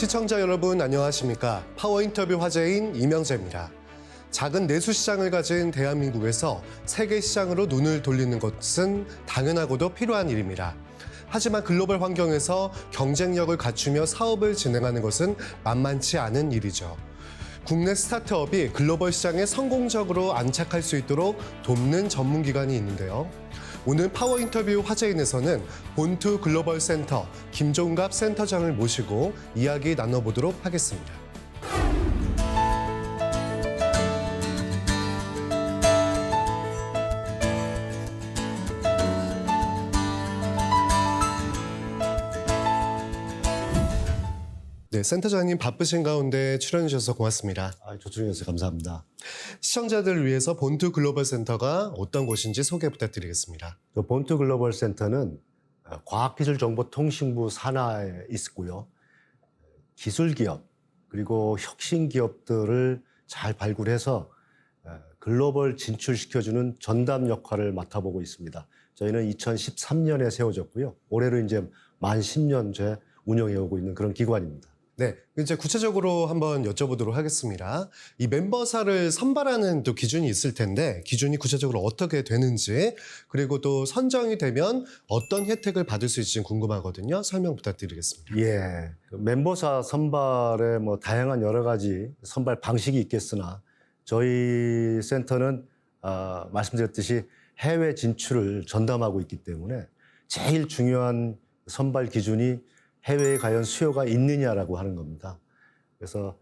시청자 여러분 안녕하십니까? 파워 인터뷰 화제인 이명재입니다. 작은 내수 시장을 가진 대한민국에서 세계 시장으로 눈을 돌리는 것은 당연하고도 필요한 일입니다. 하지만 글로벌 환경에서 경쟁력을 갖추며 사업을 진행하는 것은 만만치 않은 일이죠. 국내 스타트업이 글로벌 시장에 성공적으로 안착할 수 있도록 돕는 전문기관이 있는데요. 오늘 파워 인터뷰 화제인에서는 본투 글로벌 센터 김종갑 센터장을 모시고 이야기 나눠보도록 하겠습니다. 네, 센터장님 바쁘신 가운데 출연해 주셔서 고맙습니다. 초청해주셔서 감사합니다. 시청자들을 위해서 본투 글로벌 센터가 어떤 곳인지 소개 부탁드리겠습니다. 본투 글로벌 센터는 과학기술정보통신부 산하에 있고요. 기술기업 그리고 혁신기업들을 잘 발굴해서 글로벌 진출시켜주는 전담 역할을 맡아보고 있습니다. 저희는 2013년에 세워졌고요. 올해로 이제 만 10년째 운영해오고 있는 그런 기관입니다. 네, 이제 구체적으로 한번 여쭤보도록 하겠습니다. 이 멤버사를 선발하는 또 기준이 있을 텐데 기준이 구체적으로 어떻게 되는지 그리고 또 선정이 되면 어떤 혜택을 받을 수 있을지 궁금하거든요. 설명 부탁드리겠습니다. 예, 멤버사 선발에 다양한 여러 가지 선발 방식이 있겠으나 저희 센터는 말씀드렸듯이 해외 진출을 전담하고 있기 때문에 제일 중요한 선발 기준이 해외에 과연 수요가 있느냐라고 하는 겁니다. 그래서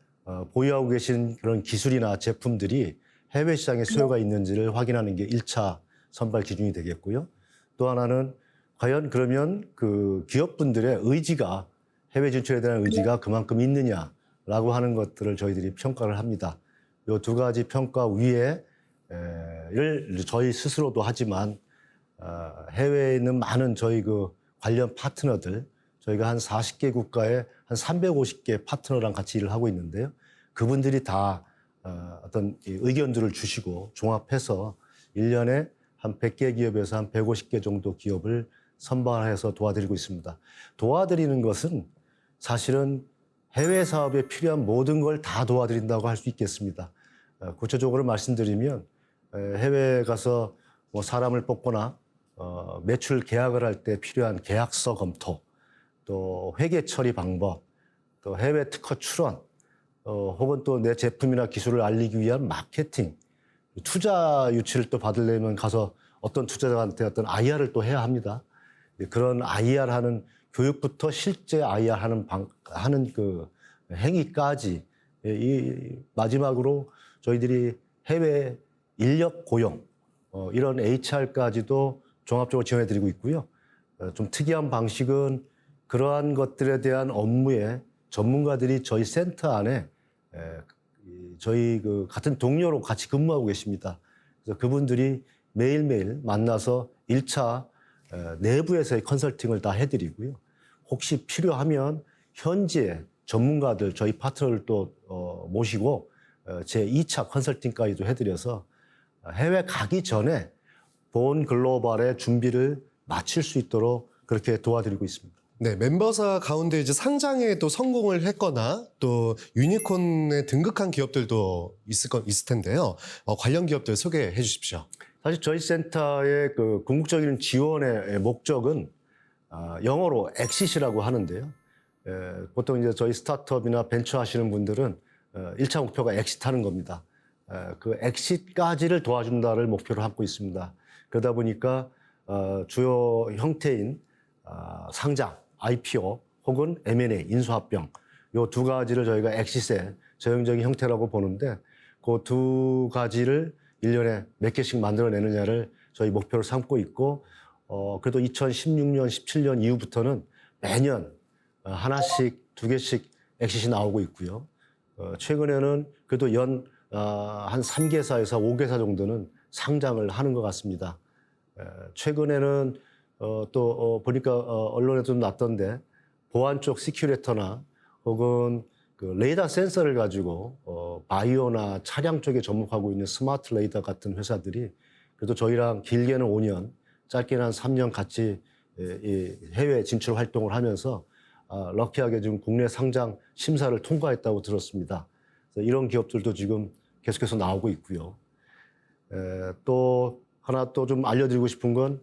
보유하고 계신 그런 기술이나 제품들이 해외 시장에 수요가 있는지를 확인하는 게 1차 선발 기준이 되겠고요. 또 하나는 과연 그러면 그 기업분들의 의지가 해외 진출에 대한 의지가 그만큼 있느냐라고 하는 것들을 저희들이 평가를 합니다. 이 두 가지 평가 위에를 저희 스스로도 하지만 해외에 있는 많은 저희 그 관련 파트너들 저희가 한 40개 국가에 한 350개 파트너랑 같이 일을 하고 있는데요. 그분들이 다 어떤 의견들을 주시고 종합해서 1년에 한 100개 기업에서 한 150개 정도 기업을 선발해서 도와드리고 있습니다. 도와드리는 것은 사실은 해외 사업에 필요한 모든 걸 다 도와드린다고 할 수 있겠습니다. 구체적으로 말씀드리면 해외에 가서 사람을 뽑거나 매출 계약을 할 때 필요한 계약서 검토, 또 회계 처리 방법, 또 해외 특허 출원, 혹은 또 내 제품이나 기술을 알리기 위한 마케팅, 투자 유치를 또 받으려면 가서 어떤 투자자한테 어떤 IR을 또 해야 합니다. 그런 IR 하는 교육부터 실제 IR 하는 그 행위까지 이 마지막으로 저희들이 해외 인력 고용, 이런 HR까지도 종합적으로 지원해드리고 있고요. 좀 특이한 방식은 그러한 것들에 대한 업무에 전문가들이 저희 센터 안에 저희 그 같은 동료로 같이 근무하고 계십니다. 그래서 그분들이 매일매일 만나서 1차 내부에서의 컨설팅을 다 해드리고요. 혹시 필요하면 현지의 전문가들 저희 파트너를 또 모시고 제 2차 컨설팅까지도 해드려서 해외 가기 전에 본 글로벌의 준비를 마칠 수 있도록 그렇게 도와드리고 있습니다. 네, 멤버사 가운데 이제 상장에 또 성공을 했거나 또 유니콘에 등극한 기업들도 있을 텐데요. 관련 기업들 소개해 주십시오. 사실 저희 센터의 그 궁극적인 지원의 목적은 영어로 엑시시라고 하는데요. 보통 이제 저희 스타트업이나 벤처 하시는 분들은 1차 목표가 엑시트하는 겁니다. 그 엑시트까지를 도와준다를 목표로 하고 있습니다. 그러다 보니까 주요 형태인 상장, IPO 혹은 M&A, 인수합병 이 두 가지를 저희가 엑시트의 전형적인 형태라고 보는데 그 두 가지를 1년에 몇 개씩 만들어내느냐를 저희 목표로 삼고 있고 그래도 2016년, 17년 이후부터는 매년 하나씩, 두 개씩 엑시트 나오고 있고요. 최근에는 그래도 한 3개사에서 5개사 정도는 상장을 하는 것 같습니다. 최근에는 또 보니까 언론에 좀 났던데 보안 쪽 시큐레이터나 혹은 그 레이더 센서를 가지고 바이오나 차량 쪽에 접목하고 있는 스마트 레이더 같은 회사들이 그래도 저희랑 길게는 5년, 짧게는 한 3년 같이 해외 진출 활동을 하면서 럭키하게 지금 국내 상장 심사를 통과했다고 들었습니다. 그래서 이런 기업들도 지금 계속해서 나오고 있고요. 또 하나 또 좀 알려드리고 싶은 건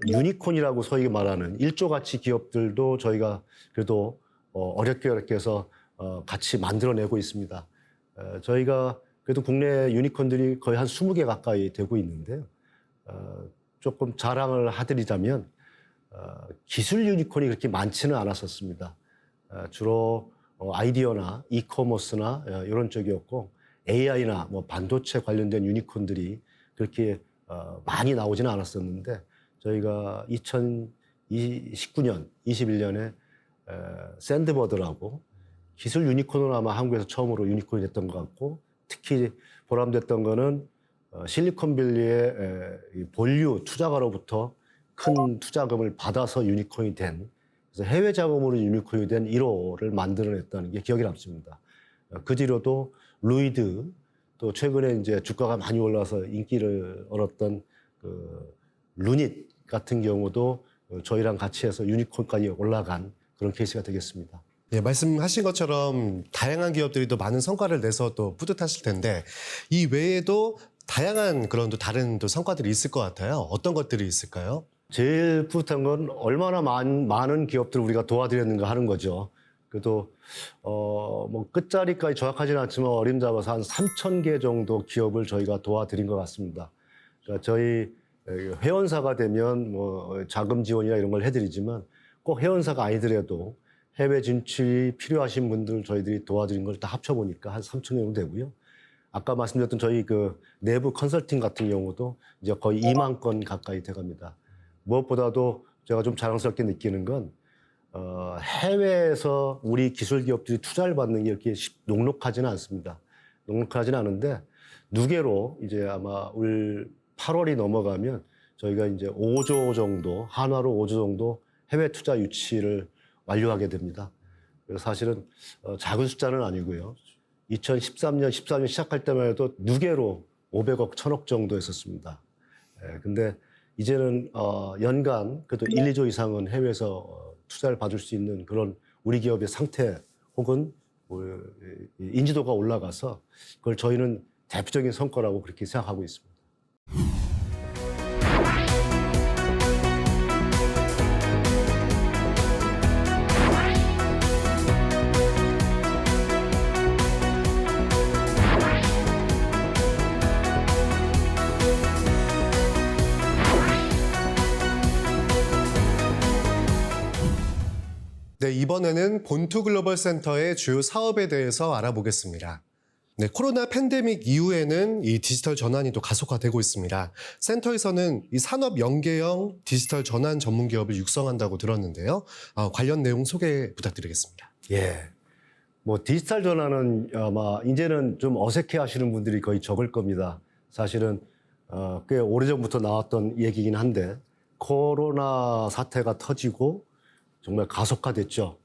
유니콘이라고 소위 말하는 1조 가치 기업들도 저희가 그래도 어렵게 해서 같이 만들어내고 있습니다. 저희가 그래도 국내 유니콘들이 거의 한 20개 가까이 되고 있는데요. 조금 자랑을 해드리자면 기술 유니콘이 그렇게 많지는 않았었습니다. 주로 아이디어나 이커머스나 이런 쪽이었고 AI나 뭐 반도체 관련된 유니콘들이 그렇게 많이 나오지는 않았었는데 저희가 2019년, 21년에 샌드버드라고 기술 유니콘은 아마 한국에서 처음으로 유니콘이 됐던 것 같고 특히 보람됐던 거는 실리콘밸리의 본류 투자가로부터 큰 투자금을 받아서 유니콘이 된 그래서 해외 자금으로 유니콘이 된 1호를 만들어냈다는 게 기억에 남습니다. 그 뒤로도 루이드 또 최근에 이제 주가가 많이 올라서 인기를 얻었던 그 루닛 같은 경우도 저희랑 같이 해서 유니콘까지 올라간 그런 케이스가 되겠습니다. 예, 말씀하신 것처럼 다양한 기업들이 또 많은 성과를 내서 또 뿌듯하실 텐데 이 외에도 다양한 그런 또 다른 또 성과들이 있을 것 같아요. 어떤 것들이 있을까요? 제일 뿌듯한 건 얼마나 많은 기업들을 우리가 도와드렸는가 하는 거죠. 그래도 뭐 끝자리까지 정확하지는 않지만 어림잡아서 한 3,000개 정도 기업을 저희가 도와드린 것 같습니다. 그러니까 저희 회원사가 되면 뭐 자금 지원이나 이런 걸 해드리지만 꼭 회원사가 아니더라도 해외 진출이 필요하신 분들 저희들이 도와드린 걸 다 합쳐보니까 한 3,000개 정도 되고요. 아까 말씀드렸던 저희 그 내부 컨설팅 같은 경우도 이제 거의 2만 건 가까이 돼갑니다. 무엇보다도 제가 좀 자랑스럽게 느끼는 건 해외에서 우리 기술 기업들이 투자를 받는 게 이렇게 녹록하지는 않습니다. 녹록하지는 않은데 누계로 이제 아마 올 8월이 넘어가면 저희가 이제 5조 정도 한화로 5조 정도 해외 투자 유치를 완료하게 됩니다. 그래서 사실은 작은 숫자는 아니고요. 2013년, 14년 시작할 때만 해도 누계로 500억, 1000억 정도 했었습니다. 근데 이제는 연간 그래도 1, 2조 이상은 해외에서 투자를 받을 수 있는 그런 우리 기업의 상태 혹은 인지도가 올라가서 그걸 저희는 대표적인 성과라고 그렇게 생각하고 있습니다. 네, 이번에는 본투 글로벌 센터의 주요 사업에 대해서 알아보겠습니다. 네, 코로나 팬데믹 이후에는 이 디지털 전환이 또 가속화되고 있습니다. 센터에서는 이 산업 연계형 디지털 전환 전문 기업을 육성한다고 들었는데요. 관련 내용 소개 부탁드리겠습니다. 예. 뭐 디지털 전환은 아마 이제는 좀 어색해 하시는 분들이 거의 적을 겁니다. 사실은 꽤 오래전부터 나왔던 얘기긴 한데 코로나 사태가 터지고 정말 가속화됐죠.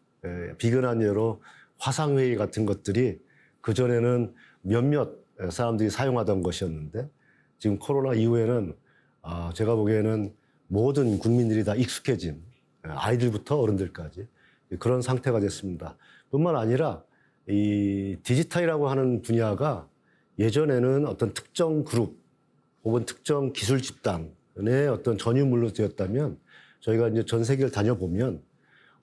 비근한 예로 화상회의 같은 것들이 그전에는 몇몇 사람들이 사용하던 것이었는데 지금 코로나 이후에는 제가 보기에는 모든 국민들이 다 익숙해진 아이들부터 어른들까지 그런 상태가 됐습니다. 뿐만 아니라 이 디지털이라고 하는 분야가 예전에는 어떤 특정 그룹 혹은 특정 기술 집단의 어떤 전유물로 되었다면 저희가 이제 전 세계를 다녀보면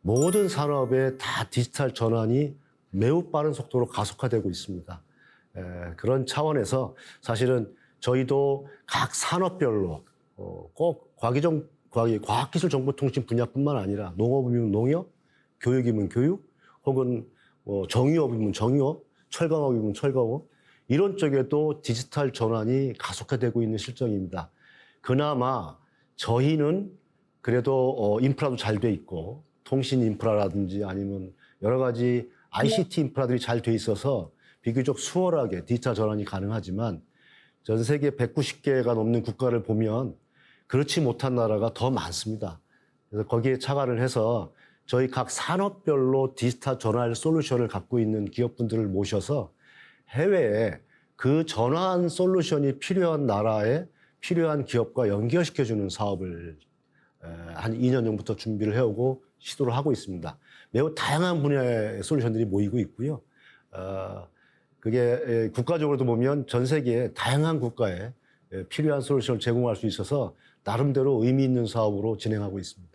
모든 산업에 다 디지털 전환이 매우 빠른 속도로 가속화되고 있습니다. 그런 차원에서 사실은 저희도 각 산업별로 꼭 과학기술정보통신 분야뿐만 아니라 농업이면 농업, 교육이면 교육, 혹은 뭐 정유업이면 정유업, 철강업이면 철강업 이런 쪽에도 디지털 전환이 가속화되고 있는 실정입니다. 그나마 저희는 그래도 인프라도 잘 돼 있고 통신 인프라라든지 아니면 여러 가지 ICT 인프라들이 잘 돼 있어서 비교적 수월하게 디지털 전환이 가능하지만 전 세계 190개가 넘는 국가를 보면 그렇지 못한 나라가 더 많습니다. 그래서 거기에 착안을 해서 저희 각 산업별로 디지털 전환 솔루션을 갖고 있는 기업분들을 모셔서 해외에 그 전환 솔루션이 필요한 나라에 필요한 기업과 연결시켜주는 사업을 한 2년 전부터 준비를 해오고 시도를 하고 있습니다. 매우 다양한 분야의 솔루션들이 모이고 있고요. 그게 국가적으로도 보면 전 세계 다양한 국가에 필요한 솔루션을 제공할 수 있어서 나름대로 의미 있는 사업으로 진행하고 있습니다.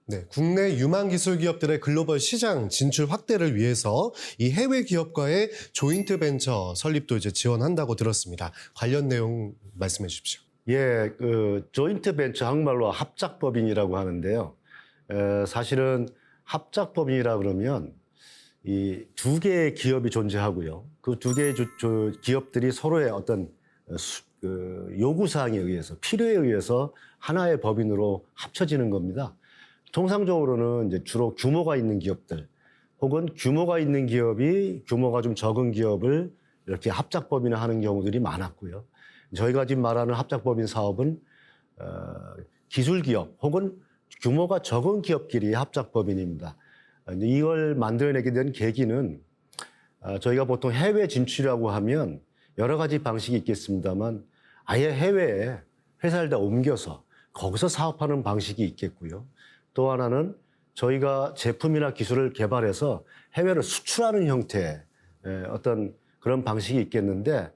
네, 국내 유망 기술 기업들의 글로벌 시장 진출 확대를 위해서 이 해외 기업과의 조인트 벤처 설립도 이제 지원한다고 들었습니다. 관련 내용 말씀해 주십시오. 예, 그 조인트 벤처 한국말로 합작법인이라고 하는데요. 사실은 합작법인이라 그러면 이 두 개의 기업이 존재하고요. 그 두 개의 기업들이 서로의 어떤 요구 사항에 의해서 필요에 의해서 하나의 법인으로 합쳐지는 겁니다. 통상적으로는 이제 주로 규모가 있는 기업들 혹은 규모가 있는 기업이 규모가 좀 적은 기업을 이렇게 합작법인을 하는 경우들이 많았고요. 저희가 지금 말하는 합작법인 사업은 기술기업 혹은 규모가 적은 기업끼리의 합작법인입니다. 이걸 만들어내게 된 계기는 저희가 보통 해외 진출이라고 하면 여러 가지 방식이 있겠습니다만 아예 해외에 회사를 다 옮겨서 거기서 사업하는 방식이 있겠고요. 또 하나는 저희가 제품이나 기술을 개발해서 해외로 수출하는 형태의 어떤 그런 방식이 있겠는데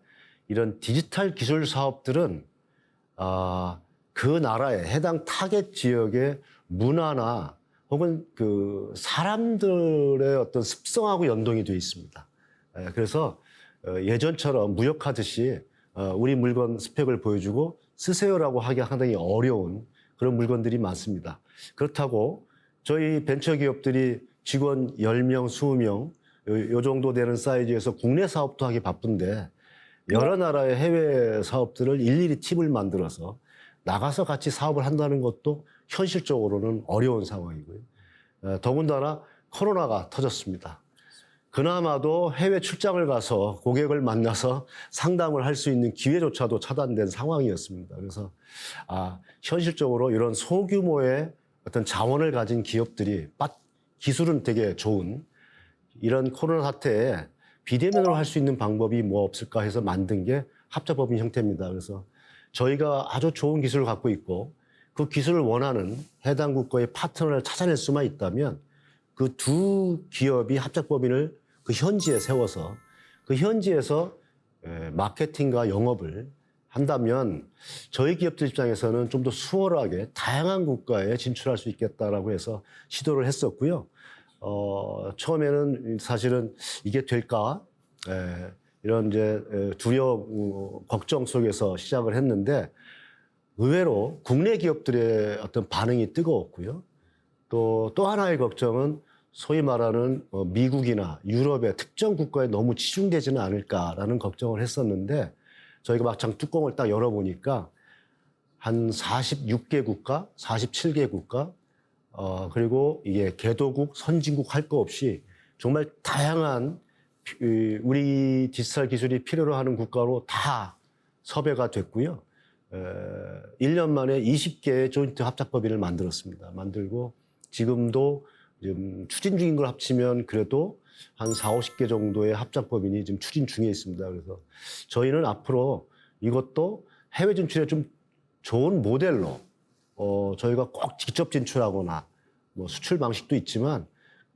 이런 디지털 기술 사업들은 그 나라의 해당 타겟 지역의 문화나 혹은 그 사람들의 어떤 습성하고 연동이 되어 있습니다. 그래서 예전처럼 무역하듯이 우리 물건 스펙을 보여주고 쓰세요라고 하기 상당히 어려운 그런 물건들이 많습니다. 그렇다고 저희 벤처기업들이 직원 10명, 20명 요 정도 되는 사이즈에서 국내 사업도 하기 바쁜데 여러 나라의 해외 사업들을 일일이 팀을 만들어서 나가서 같이 사업을 한다는 것도 현실적으로는 어려운 상황이고요. 더군다나 코로나가 터졌습니다. 그나마도 해외 출장을 가서 고객을 만나서 상담을 할 수 있는 기회조차도 차단된 상황이었습니다. 그래서 현실적으로 이런 소규모의 어떤 자원을 가진 기업들이 기술은 되게 좋은 이런 코로나 사태에 비대면으로 할 수 있는 방법이 뭐 없을까 해서 만든 게 합작법인 형태입니다. 그래서 저희가 아주 좋은 기술을 갖고 있고 그 기술을 원하는 해당 국가의 파트너를 찾아낼 수만 있다면 그 두 기업이 합작법인을 그 현지에 세워서 그 현지에서 마케팅과 영업을 한다면 저희 기업들 입장에서는 좀 더 수월하게 다양한 국가에 진출할 수 있겠다라고 해서 시도를 했었고요. 처음에는 사실은 이게 될까? 이런 이제 두려움, 걱정 속에서 시작을 했는데 의외로 국내 기업들의 어떤 반응이 뜨거웠고요. 또 하나의 걱정은 소위 말하는 미국이나 유럽의 특정 국가에 너무 치중되지는 않을까라는 걱정을 했었는데 저희가 막상 뚜껑을 딱 열어보니까 한 46개 국가, 47개 국가, 그리고 이게 개도국, 선진국 할 거 없이 정말 다양한 우리 디지털 기술이 필요로 하는 국가로 다 섭외가 됐고요. 1년 만에 20개의 조인트 합작법인을 만들었습니다. 만들고 지금도 지금 추진 중인 걸 합치면 그래도 한 40, 50개 정도의 합작법인이 지금 추진 중에 있습니다. 그래서 저희는 앞으로 이것도 해외 진출에 좀 좋은 모델로 저희가 꼭 직접 진출하거나 뭐 수출 방식도 있지만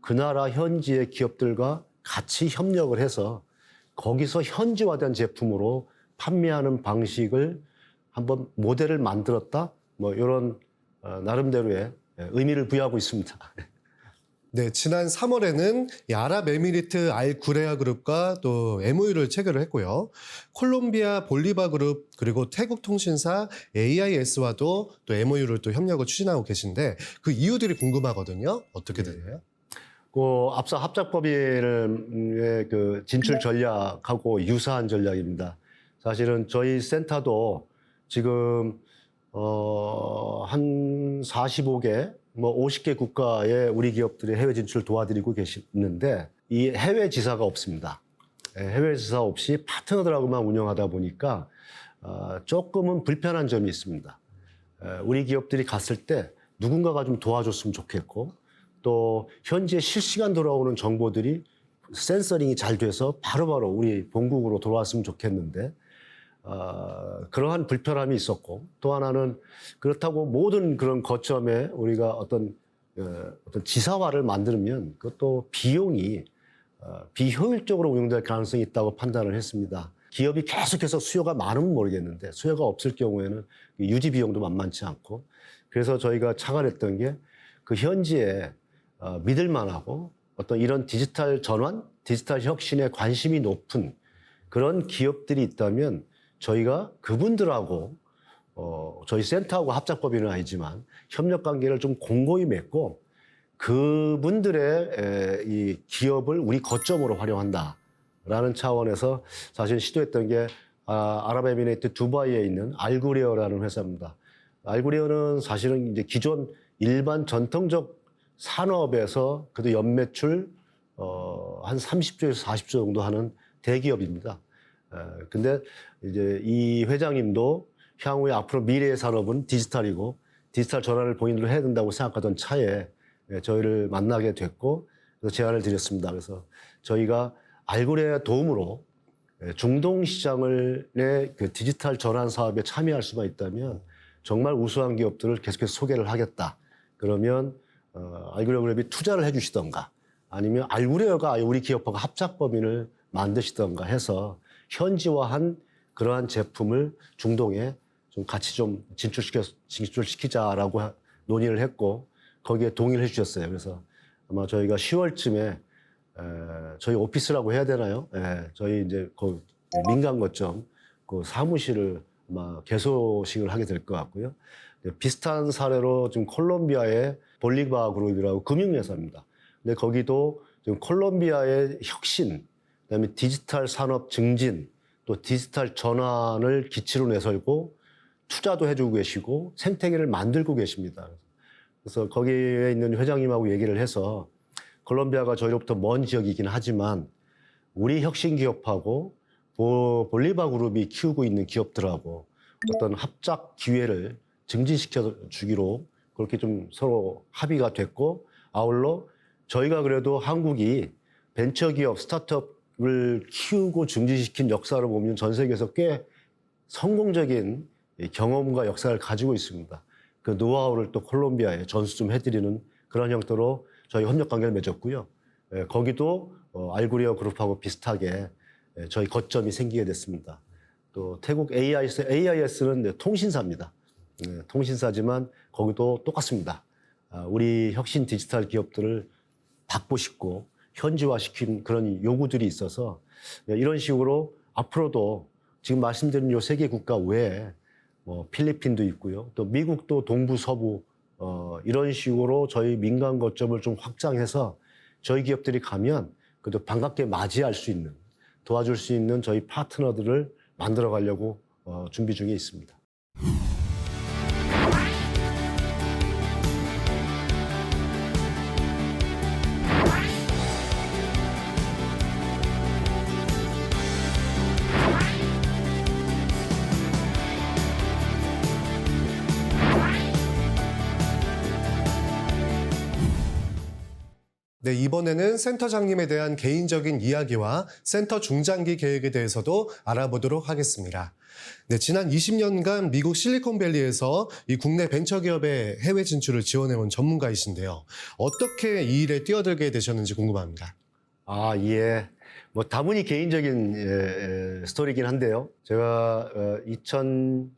그 나라 현지의 기업들과 같이 협력을 해서 거기서 현지화된 제품으로 판매하는 방식을 한번 모델을 만들었다. 뭐 이런 나름대로의 의미를 부여하고 있습니다. 네, 지난 3월에는 아랍에미리트 알구레아 그룹과 또 MOU를 체결을 했고요. 콜롬비아 볼리바 그룹 그리고 태국 통신사 AIS와도 또 MOU를 또 협력을 추진하고 계신데 그 이유들이 궁금하거든요. 어떻게 되나요? 앞서 합작법인의 그 진출 전략하고 유사한 전략입니다. 사실은 저희 센터도 지금 한 45개, 뭐 50개 국가에 우리 기업들이 해외 진출을 도와드리고 계시는데 이 해외 지사가 없습니다. 해외 지사 없이 파트너들하고만 운영하다 보니까 조금은 불편한 점이 있습니다. 우리 기업들이 갔을 때 누군가가 좀 도와줬으면 좋겠고 또 현지에 실시간 돌아오는 정보들이 센서링이 잘 돼서 바로바로 우리 본국으로 돌아왔으면 좋겠는데 그러한 불편함이 있었고 또 하나는 그렇다고 모든 그런 거점에 우리가 어떤 어떤 지사화를 만들면 그것도 비용이 비효율적으로 운영될 가능성이 있다고 판단을 했습니다. 기업이 계속해서 수요가 많으면 모르겠는데 수요가 없을 경우에는 유지 비용도 만만치 않고 그래서 저희가 착안했던 게 그 현지에 믿을 만하고 어떤 이런 디지털 전환, 디지털 혁신에 관심이 높은 그런 기업들이 있다면 저희가 그분들하고 저희 센터하고 합작법인은 아니지만 협력 관계를 좀 공고히 맺고 그분들의 이 기업을 우리 거점으로 활용한다라는 차원에서 사실 시도했던 게 아랍에미레이트 두바이에 있는 알구레어라는 회사입니다. 알구레어는 사실은 이제 기존 일반 전통적 산업에서 그래도 연매출 한 30조에서 40조 정도 하는 대기업입니다. 근데 이제 이 회장님도 향후에 앞으로 미래의 산업은 디지털이고 디지털 전환을 본인들로 해야 된다고 생각하던 차에 저희를 만나게 됐고 그래서 제안을 드렸습니다. 그래서 저희가 알고레의 도움으로 중동 시장의 그 디지털 전환 사업에 참여할 수만 있다면 정말 우수한 기업들을 계속해서 소개를 하겠다. 그러면 알고레어 그룹이 투자를 해주시던가 아니면 알고레어가 우리 기업하고 합작법인을 만드시던가 해서 현지화한 그러한 제품을 중동에 좀 같이 좀 진출시키자라고 논의를 했고 거기에 동의를 해주셨어요. 그래서 아마 저희가 10월쯤에 저희 오피스라고 해야 되나요? 저희 이제 그 민간 거점 그 사무실을 아마 개소식을 하게 될 것 같고요. 비슷한 사례로 지금 콜롬비아의 볼리바 그룹이라고 금융회사입니다. 근데 거기도 지금 콜롬비아의 혁신, 그다음에 디지털 산업 증진, 또 디지털 전환을 기치로 내세우고 투자도 해주고 계시고 생태계를 만들고 계십니다. 그래서 거기에 있는 회장님하고 얘기를 해서 콜롬비아가 저희로부터 먼 지역이긴 하지만 우리 혁신 기업하고 볼리바 그룹이 키우고 있는 기업들하고 어떤 합작 기회를 증진시켜 주기로 그렇게 좀 서로 합의가 됐고 아울러 저희가 그래도 한국이 벤처기업 스타트업을 키우고 증진시킨 역사를 보면 전 세계에서 꽤 성공적인 경험과 역사를 가지고 있습니다. 그 노하우를 또 콜롬비아에 전수 좀 해드리는 그런 형태로 저희 협력 관계를 맺었고요. 거기도 알구리어 그룹하고 비슷하게 저희 거점이 생기게 됐습니다. 또 태국 AIS는 통신사입니다. 통신사지만 거기도 똑같습니다. 우리 혁신 디지털 기업들을 받고 싶고 현지화시킨 그런 요구들이 있어서 이런 식으로 앞으로도 지금 말씀드린 요 세 개 국가 외에 필리핀도 있고요. 또 미국도 동부 서부 이런 식으로 저희 민간 거점을 좀 확장해서 저희 기업들이 가면 그래도 반갑게 맞이할 수 있는 도와줄 수 있는 저희 파트너들을 만들어 가려고 준비 중에 있습니다. 네, 이번에는 센터장님에 대한 개인적인 이야기와 센터 중장기 계획에 대해서도 알아보도록 하겠습니다. 네, 지난 20년간 미국 실리콘밸리에서 이 국내 벤처기업의 해외 진출을 지원해온 전문가이신데요. 어떻게 이 일에 뛰어들게 되셨는지 궁금합니다. 예. 다분히 개인적인 스토리이긴 한데요. 제가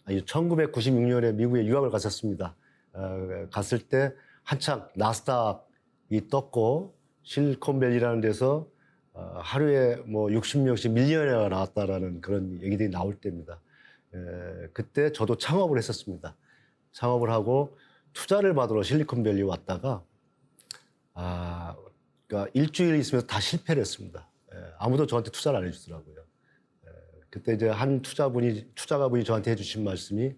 1996년에 미국에 유학을 갔었습니다. 갔을 때 한창 나스닥이 떴고 실리콘밸리라는 데서 하루에 60명씩 밀리언어가 나왔다라는 그런 얘기들이 나올 때입니다. 그때 저도 창업을 했었습니다. 창업을 하고 투자를 받으러 실리콘밸리 왔다가 그러니까 일주일 있으면서 다 실패를 했습니다. 아무도 저한테 투자를 안 해주더라고요. 그때 이제 한 투자가분이 저한테 해주신 말씀이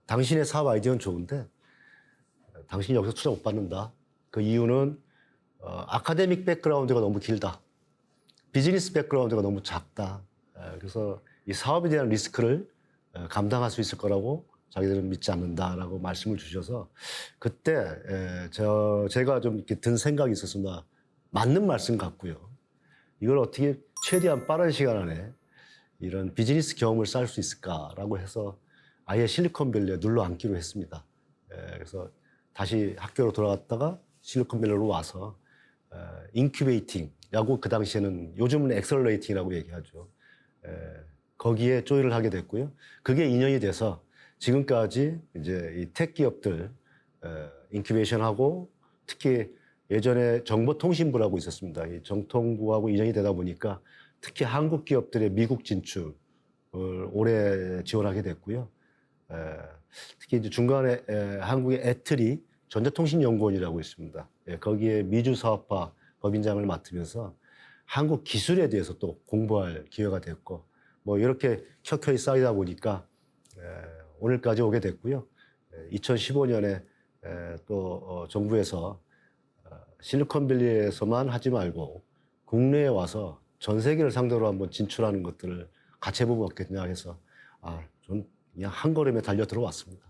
당신의 사업 아이디어는 좋은데 당신이 여기서 투자 못 받는다. 그 이유는 아카데믹 백그라운드가 너무 길다. 비즈니스 백그라운드가 너무 작다. 그래서 이 사업에 대한 리스크를 감당할 수 있을 거라고 자기들은 믿지 않는다라고 말씀을 주셔서 그때 제가 좀 이렇게 든 생각이 있었습니다. 맞는 말씀 같고요. 이걸 어떻게 최대한 빠른 시간 안에 이런 비즈니스 경험을 쌓을 수 있을까라고 해서 아예 실리콘밸리에 눌러 앉기로 했습니다. 그래서 다시 학교로 돌아갔다가 실리콘밸리로 와서 인큐베이팅이라고 그 당시에는 요즘은 엑셀러레이팅이라고 얘기하죠. 거기에 조인을 하게 됐고요. 그게 인연이 돼서 지금까지 이제 이 텍 기업들 인큐베이션하고 특히 예전에 정보통신부라고 있었습니다. 이 정통부하고 인연이 되다 보니까 특히 한국 기업들의 미국 진출을 올해 지원하게 됐고요. 특히 이제 중간에 한국의 애틀이 전자통신연구원이라고 있습니다. 거기에 미주 사업화 법인장을 맡으면서 한국 기술에 대해서 또 공부할 기회가 됐고 뭐 이렇게 켜켜이 쌓이다 보니까 오늘까지 오게 됐고요. 2015년에 또 정부에서 실리콘밸리에서만 하지 말고 국내에 와서 전 세계를 상대로 한번 진출하는 것들을 같이 해보면 어떻겠냐 해서 좀 그냥 한 걸음에 달려 들어왔습니다.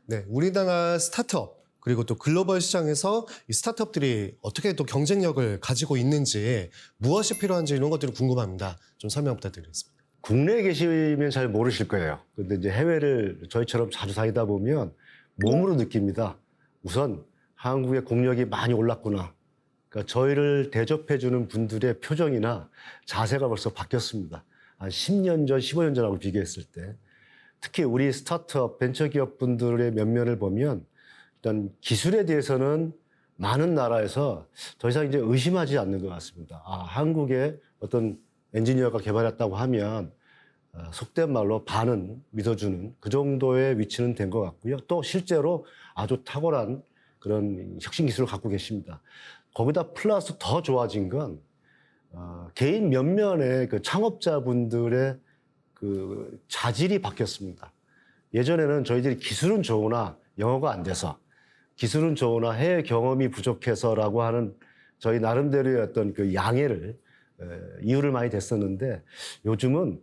네, 우리나라 스타트업 그리고 또 글로벌 시장에서 이 스타트업들이 어떻게 또 경쟁력을 가지고 있는지 무엇이 필요한지 이런 것들이 궁금합니다. 좀 설명 부탁드리겠습니다. 국내에 계시면 잘 모르실 거예요. 근데 이제 해외를 저희처럼 자주 다니다 보면 몸으로 느낍니다. 우선 한국의 국력이 많이 올랐구나. 그러니까 저희를 대접해주는 분들의 표정이나 자세가 벌써 바뀌었습니다. 한 10년 전, 15년 전하고 비교했을 때. 특히 우리 스타트업, 벤처기업 분들의 면면을 보면 일단 기술에 대해서는 많은 나라에서 더 이상 이제 의심하지 않는 것 같습니다. 한국의 어떤 엔지니어가 개발했다고 하면 속된 말로 반은 믿어주는 그 정도의 위치는 된 것 같고요. 또 실제로 아주 탁월한 그런 혁신 기술을 갖고 계십니다. 거기다 플러스 더 좋아진 건 개인 면면의 그 창업자분들의 그 자질이 바뀌었습니다. 예전에는 저희들이 기술은 좋으나 영어가 안 돼서 기술은 좋으나 해외 경험이 부족해서라고 하는 저희 나름대로의 어떤 그 양해를 이유를 많이 댔었는데 요즘은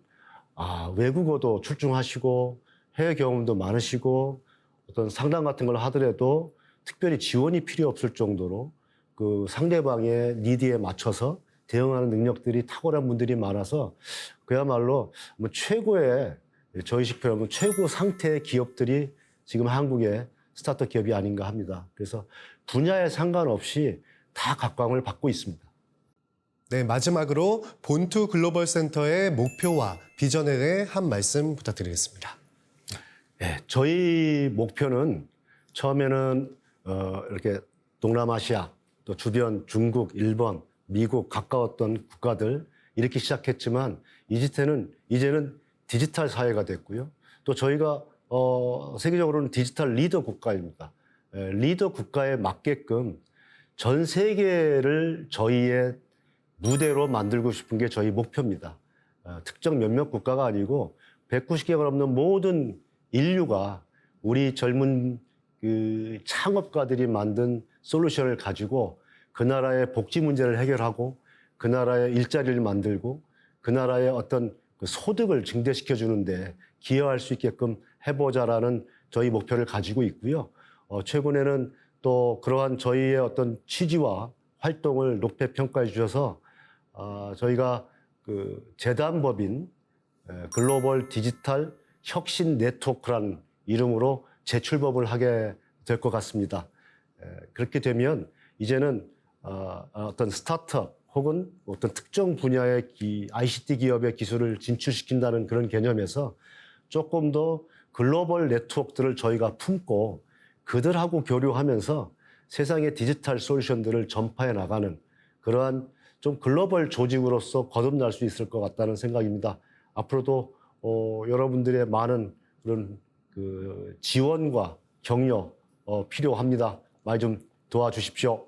외국어도 출중하시고 해외 경험도 많으시고 어떤 상담 같은 걸 하더라도 특별히 지원이 필요 없을 정도로 그 상대방의 니드에 맞춰서 대응하는 능력들이 탁월한 분들이 많아서 그야말로 뭐 최고의 저희식 표현은 최고 상태의 기업들이 지금 한국의 스타트업 기업이 아닌가 합니다. 그래서 분야에 상관없이 다 각광을 받고 있습니다. 네, 마지막으로 본투 글로벌 센터의 목표와 비전에 대해 한 말씀 부탁드리겠습니다. 네, 저희 목표는 처음에는 이렇게 동남아시아 또 주변 중국, 일본, 미국 가까웠던 국가들 이렇게 시작했지만 이제는 디지털 사회가 됐고요. 또 저희가 세계적으로는 디지털 리더 국가입니다. 리더 국가에 맞게끔 전 세계를 저희의 무대로 만들고 싶은 게 저희 목표입니다. 특정 몇몇 국가가 아니고 190개가 넘는 모든 인류가 우리 젊은 그 창업가들이 만든 솔루션을 가지고 그 나라의 복지 문제를 해결하고 그 나라의 일자리를 만들고 그 나라의 어떤 그 소득을 증대시켜 주는데 기여할 수 있게끔 해보자라는 저희 목표를 가지고 있고요. 최근에는 또 그러한 저희의 어떤 취지와 활동을 높이 평가해 주셔서 저희가 그 재단법인 글로벌 디지털 혁신 네트워크라는 이름으로 재출범을 하게 될 것 같습니다. 그렇게 되면 이제는 어떤 스타트업 혹은 어떤 특정 분야의 ICT 기업의 기술을 진출시킨다는 그런 개념에서 조금 더 글로벌 네트워크들을 저희가 품고 그들하고 교류하면서 세상의 디지털 솔루션들을 전파해 나가는 그러한 좀 글로벌 조직으로서 거듭날 수 있을 것 같다는 생각입니다. 앞으로도 여러분들의 많은 그런 그 지원과 격려 필요합니다. 많이 좀 도와주십시오.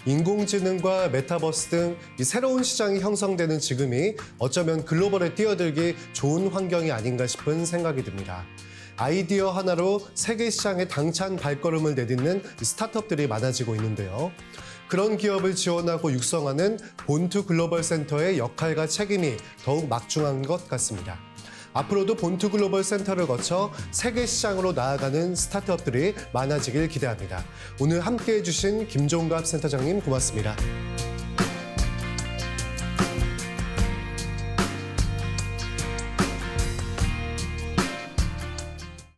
인공지능과 메타버스 등 이 새로운 시장이 형성되는 지금이 어쩌면 글로벌에 뛰어들기 좋은 환경이 아닌가 싶은 생각이 듭니다. 아이디어 하나로 세계 시장에 당찬 발걸음을 내딛는 스타트업들이 많아지고 있는데요. 그런 기업을 지원하고 육성하는 본투 글로벌 센터의 역할과 책임이 더욱 막중한 것 같습니다. 앞으로도 본투 글로벌 센터를 거쳐 세계 시장으로 나아가는 스타트업들이 많아지길 기대합니다. 오늘 함께해 주신 김종갑 센터장님 고맙습니다.